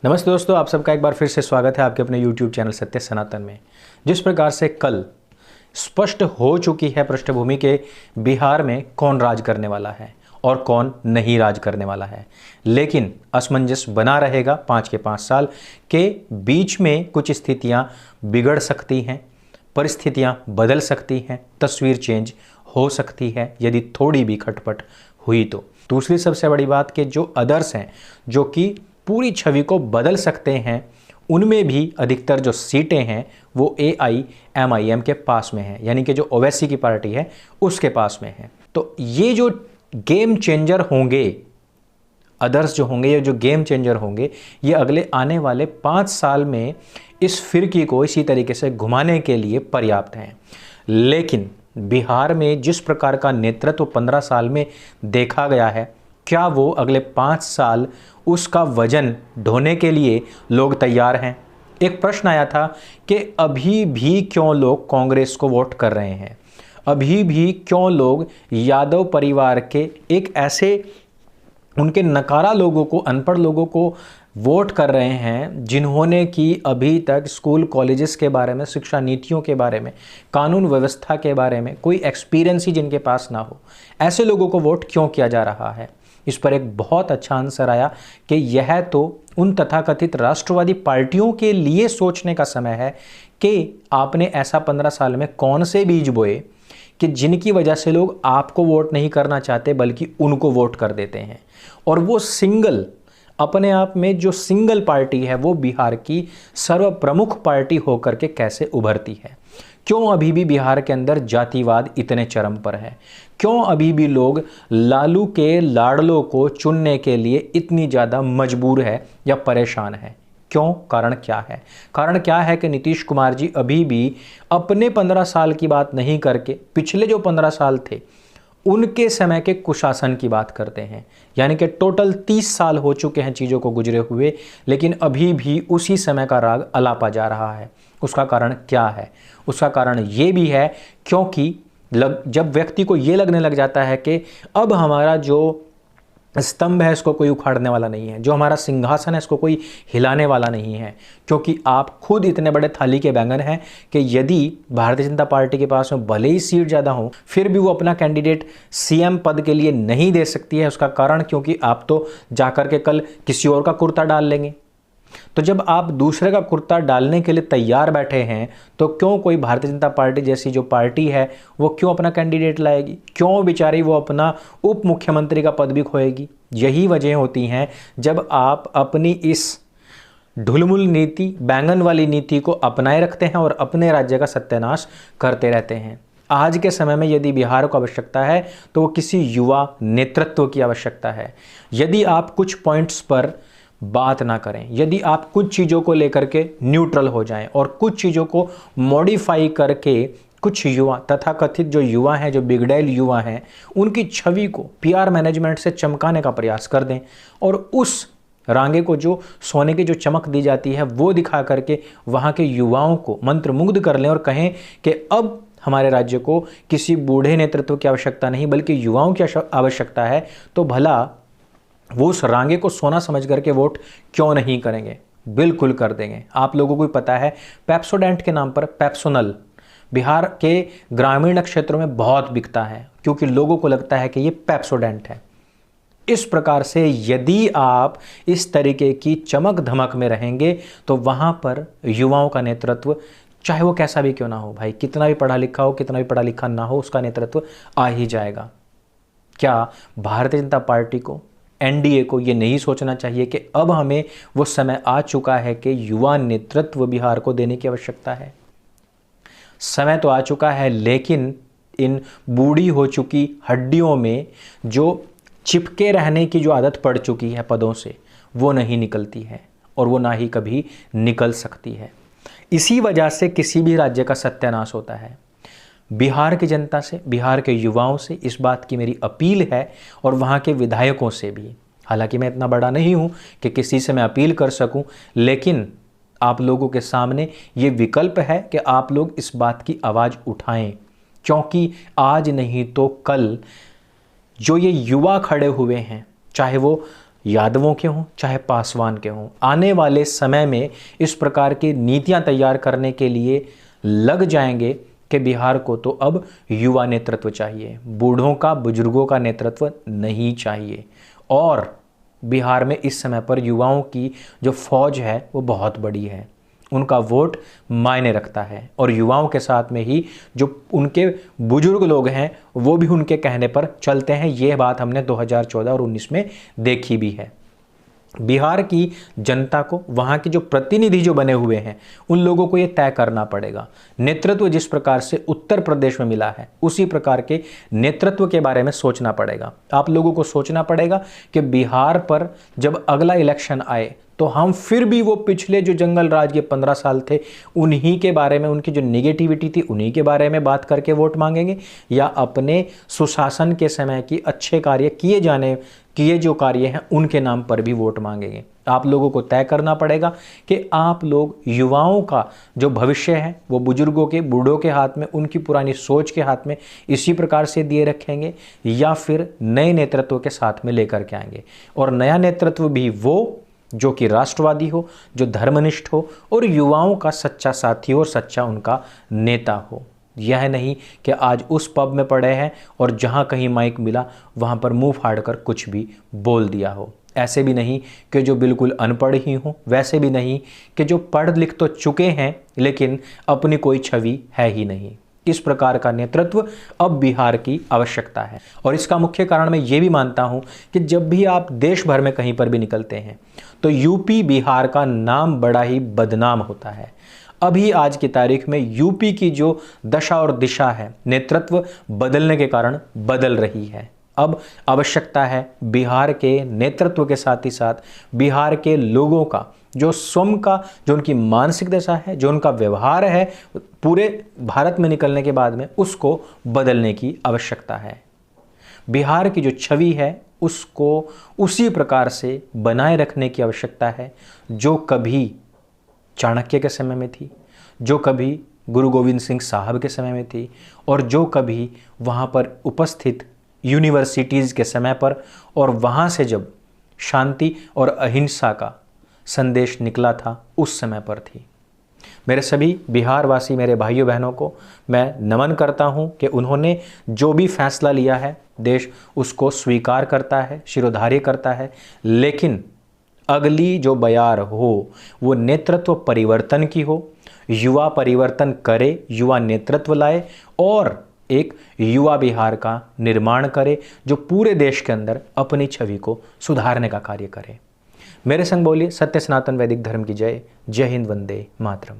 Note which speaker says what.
Speaker 1: नमस्ते दोस्तों, आप सबका एक बार फिर से स्वागत है आपके अपने YouTube चैनल सत्य सनातन में। जिस प्रकार से कल स्पष्ट हो चुकी है पृष्ठभूमि के बिहार में कौन राज करने वाला है और कौन नहीं राज करने वाला है, लेकिन असमंजस बना रहेगा 5 के 5 साल के बीच में। कुछ स्थितियां बिगड़ सकती हैं, परिस्थितियां बदल सकती हैं, तस्वीर चेंज हो सकती है यदि थोड़ी भी खटपट हुई तो। दूसरी सबसे बड़ी बात कि जो अदर्स हैं जो कि पूरी छवि को बदल सकते हैं, उनमें भी अधिकतर जो सीटें हैं वो AIMIM के पास में हैं, यानी कि जो ओवैसी की पार्टी है उसके पास में है। तो ये जो गेम चेंजर होंगे, अदर्स जो होंगे, ये जो गेम चेंजर होंगे, ये अगले आने वाले 5 साल में इस फिरकी को इसी तरीके से घुमाने के लिए पर्याप्त हैं। लेकिन बिहार में जिस प्रकार का नेतृत्व 15 साल में देखा गया है, क्या वो अगले 5 साल उसका वजन ढोने के लिए लोग तैयार हैं? एक प्रश्न आया था कि अभी भी क्यों लोग कांग्रेस को वोट कर रहे हैं, अभी भी क्यों लोग यादव परिवार के एक ऐसे उनके नकारा लोगों को, अनपढ़ लोगों को वोट कर रहे हैं जिन्होंने कि अभी तक स्कूल कॉलेजेस के बारे में, शिक्षा नीतियों के बारे में, कानून व्यवस्था के बारे में कोई एक्सपीरियंस ही जिनके पास ना हो। ऐसे लोगों को वोट क्यों किया जा रहा है? इस पर एक बहुत अच्छा आंसर आया कि यह तो उन तथाकथित राष्ट्रवादी पार्टियों के लिए सोचने का समय है कि आपने ऐसा 15 साल में कौन से बीज बोए कि जिनकी वजह से लोग आपको वोट नहीं करना चाहते बल्कि उनको वोट कर देते हैं। और वो सिंगल, अपने आप में जो सिंगल पार्टी है, वो बिहार की सर्वप्रमुख पार्टी होकर के कैसे उभरती है? क्यों अभी भी बिहार के अंदर जातिवाद इतने चरम पर है? क्यों अभी भी लोग लालू के लाडलों को चुनने के लिए इतनी ज़्यादा मजबूर है या परेशान है? क्यों? कारण क्या है? कारण क्या है कि नीतीश कुमार जी अभी भी अपने 15 साल की बात नहीं करके पिछले जो 15 साल थे उनके समय के कुशासन की बात करते हैं। यानी कि टोटल 30 साल हो चुके हैं चीज़ों को गुजरे हुए, लेकिन अभी भी उसी समय का राग अलापा जा रहा है। उसका कारण क्या है? उसका कारण ये भी है क्योंकि जब व्यक्ति को ये लगने लग जाता है कि अब हमारा जो स्तंभ है इसको कोई उखाड़ने वाला नहीं है, जो हमारा सिंहासन है इसको कोई हिलाने वाला नहीं है, क्योंकि आप खुद इतने बड़े थाली के बैंगन हैं कि यदि भारतीय जनता पार्टी के पास में भले ही सीट ज़्यादा हो फिर भी वो अपना कैंडिडेट CM पद के लिए नहीं दे सकती है। उसका कारण क्योंकि आप तो जाकर के कल किसी और का कुर्ता डाल लेंगे। तो जब आप दूसरे का कुर्ता डालने के लिए तैयार बैठे हैं तो क्यों कोई भारतीय जनता पार्टी जैसी जो पार्टी है वो क्यों अपना कैंडिडेट लाएगी? क्यों बेचारी वो अपना उप मुख्यमंत्री का पद भी खोएगी? यही वजह होती हैं जब आप अपनी इस ढुलमुल नीति, बैंगन वाली नीति को अपनाए रखते हैं और अपने राज्य का सत्यानाश करते रहते हैं। आज के समय में यदि बिहार को आवश्यकता है तो वो किसी युवा नेतृत्व की आवश्यकता है। यदि आप कुछ पॉइंट्स पर बात ना करें, यदि आप कुछ चीज़ों को लेकर के न्यूट्रल हो जाएं और कुछ चीज़ों को मॉडिफाई करके कुछ युवा, तथाकथित जो युवा हैं, जो बिगड़ैल युवा हैं, उनकी छवि को PR मैनेजमेंट से चमकाने का प्रयास कर दें और उस रांगे को जो सोने की जो चमक दी जाती है वो दिखा करके वहाँ के युवाओं को मंत्रमुग्ध कर लें और कहें कि अब हमारे राज्य को किसी बूढ़े नेतृत्व की आवश्यकता नहीं बल्कि युवाओं की आवश्यकता है, तो भला वो उस रांगे को सोना समझ करके वोट क्यों नहीं करेंगे? बिल्कुल कर देंगे। आप लोगों को पता है पेप्सोडेंट के नाम पर पेप्सोनल बिहार के ग्रामीण क्षेत्रों में बहुत बिकता है क्योंकि लोगों को लगता है कि ये पेप्सोडेंट है। इस प्रकार से यदि आप इस तरीके की चमक धमक में रहेंगे तो वहाँ पर युवाओं का नेतृत्व, चाहे वो कैसा भी क्यों ना हो, भाई कितना भी पढ़ा लिखा हो, कितना भी पढ़ा लिखा ना हो, उसका नेतृत्व आ ही जाएगा। क्या भारतीय जनता पार्टी को, NDA को ये नहीं सोचना चाहिए कि अब हमें वो समय आ चुका है कि युवा नेतृत्व बिहार को देने की आवश्यकता है? समय तो आ चुका है, लेकिन इन बूढ़ी हो चुकी हड्डियों में जो चिपके रहने की जो आदत पड़ चुकी है पदों से, वो नहीं निकलती है और वो ना ही कभी निकल सकती है। इसी वजह से किसी भी राज्य का सत्यानाश होता है। बिहार की जनता से, बिहार के युवाओं से इस बात की मेरी अपील है और वहाँ के विधायकों से भी। हालांकि मैं इतना बड़ा नहीं हूँ कि किसी से मैं अपील कर सकूं, लेकिन आप लोगों के सामने ये विकल्प है कि आप लोग इस बात की आवाज़ उठाएं, क्योंकि आज नहीं तो कल जो ये युवा खड़े हुए हैं, चाहे वो यादवों के हों चाहे पासवान के हों, आने वाले समय में इस प्रकार की नीतियां तैयार करने के लिए लग जाएंगे कि बिहार को तो अब युवा नेतृत्व चाहिए, बूढ़ों का बुजुर्गों का नेतृत्व नहीं चाहिए। और बिहार में इस समय पर युवाओं की जो फौज है वो बहुत बड़ी है, उनका वोट मायने रखता है और युवाओं के साथ में ही जो उनके बुजुर्ग लोग हैं वो भी उनके कहने पर चलते हैं। ये बात हमने 2014 और 19 में देखी भी है। बिहार की जनता को, वहाँ के जो प्रतिनिधि जो बने हुए हैं, उन लोगों को ये तय करना पड़ेगा। नेतृत्व जिस प्रकार से उत्तर प्रदेश में मिला है उसी प्रकार के नेतृत्व के बारे में सोचना पड़ेगा। आप लोगों को सोचना पड़ेगा कि बिहार पर जब अगला इलेक्शन आए तो हम फिर भी वो पिछले जो जंगल राज के 15 साल थे उन्हीं के बारे में, उनकी जो निगेटिविटी थी उन्हीं के बारे में बात करके वोट मांगेंगे, या अपने सुशासन के समय की अच्छे कार्य किए जो कार्य हैं उनके नाम पर भी वोट मांगेंगे। आप लोगों को तय करना पड़ेगा कि आप लोग युवाओं का जो भविष्य है वो बुजुर्गों के, बूढ़ों के हाथ में, उनकी पुरानी सोच के हाथ में इसी प्रकार से दिए रखेंगे, या फिर नए नेतृत्व के साथ में लेकर के आएंगे। और नया नेतृत्व भी वो जो कि राष्ट्रवादी हो, जो धर्मनिष्ठ हो और युवाओं का सच्चा साथी हो और सच्चा उनका नेता हो। यह नहीं कि आज उस पब में पड़े हैं और जहां कहीं माइक मिला वहां पर मुंह फाड़कर कुछ भी बोल दिया हो। ऐसे भी नहीं कि जो बिल्कुल अनपढ़ ही हो, वैसे भी नहीं कि जो पढ़ लिख तो चुके हैं लेकिन अपनी कोई छवि है ही नहीं। इस प्रकार का नेतृत्व अब बिहार की आवश्यकता है। और इसका मुख्य कारण मैं ये भी मानता हूं कि जब भी आप देश भर में कहीं पर भी निकलते हैं तो यूपी बिहार का नाम बड़ा ही बदनाम होता है। अभी आज की तारीख में यूपी की जो दशा और दिशा है नेतृत्व बदलने के कारण बदल रही है। अब आवश्यकता है बिहार के नेतृत्व के साथ ही साथ बिहार के लोगों का जो स्वयं का, जो उनकी मानसिक दशा है, जो उनका व्यवहार है, पूरे भारत में निकलने के बाद में उसको बदलने की आवश्यकता है। बिहार की जो छवि है उसको उसी प्रकार से बनाए रखने की आवश्यकता है जो कभी चाणक्य के समय में थी, जो कभी गुरु गोविंद सिंह साहब के समय में थी और जो कभी वहाँ पर उपस्थित यूनिवर्सिटीज़ के समय पर और वहाँ से जब शांति और अहिंसा का संदेश निकला था उस समय पर थी। मेरे सभी बिहारवासी मेरे भाइयों बहनों को मैं नमन करता हूं कि उन्होंने जो भी फैसला लिया है देश उसको स्वीकार करता है, शिरोधार्य करता है, लेकिन अगली जो बयार हो वो नेतृत्व परिवर्तन की हो, युवा परिवर्तन करे, युवा नेतृत्व लाए और एक युवा बिहार का निर्माण करे जो पूरे देश के अंदर अपनी छवि को सुधारने का कार्य करे। मेरे संग बोलिए सत्य सनातन वैदिक धर्म की जय। जय हिंद, वंदे मातरम।